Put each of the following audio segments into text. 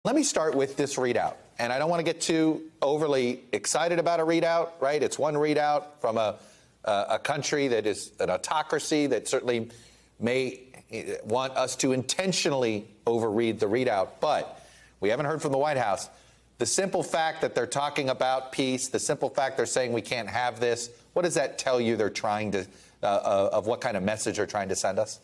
Let me start with this readout. And I don't want to get too overly excited about a readout, right? It's one readout from a country that is an autocracy that certainly may want us to intentionally overread the readout. But we haven't heard from the White House. The simple fact that they're talking about peace, the simple fact they're saying we can't have this, what does that tell you they're trying to, of what kind of message they're trying to send us?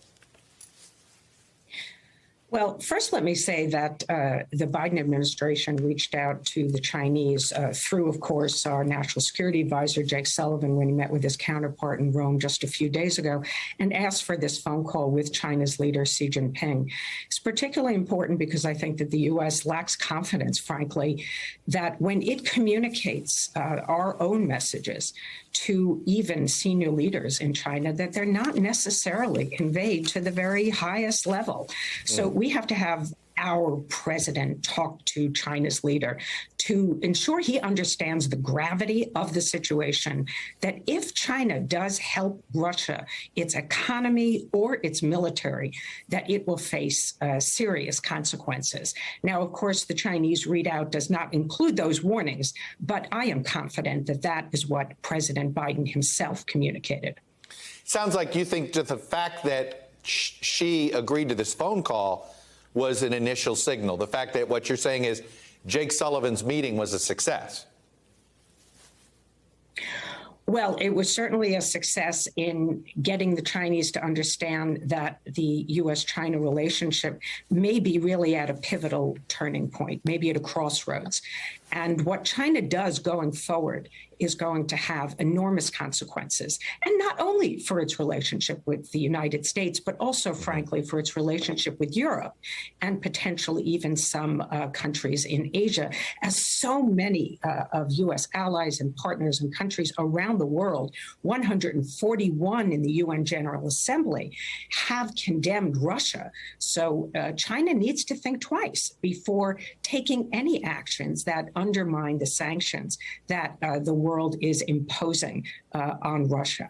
Well, first, let me say that the Biden administration reached out to the Chinese through, of course, our national security advisor, Jake Sullivan, when he met with his counterpart in Rome just a few days ago, and asked for this phone call with China's leader, Xi Jinping. It's particularly important because I think that the U.S. lacks confidence, frankly, that when it communicates our own messages to even senior leaders in China, that they're not necessarily conveyed to the very highest level. So we have to have our president talk to China's leader to ensure he understands the gravity of the situation, that if China does help Russia, its economy or its military, that it will face serious consequences. Now, of course, the Chinese readout does not include those warnings, but I am confident that that is what President Biden himself communicated. Sounds like you think that the fact that Xi agreed to this phone call was an initial signal. The fact that what you're saying is Jake Sullivan's meeting was a success. Well, it was certainly a success in getting the Chinese to understand that the U.S.-China relationship may be really at a pivotal turning point, maybe at a crossroads. And what China does going forward is going to have enormous consequences, and not only for its relationship with the United States, but also, frankly, for its relationship with Europe and potentially even some countries in Asia, as so many of U.S. allies and partners and countries around the world, 141 in the UN General Assembly, have condemned Russia. So China needs to think twice before taking any actions that undermine the sanctions that the world is imposing on Russia.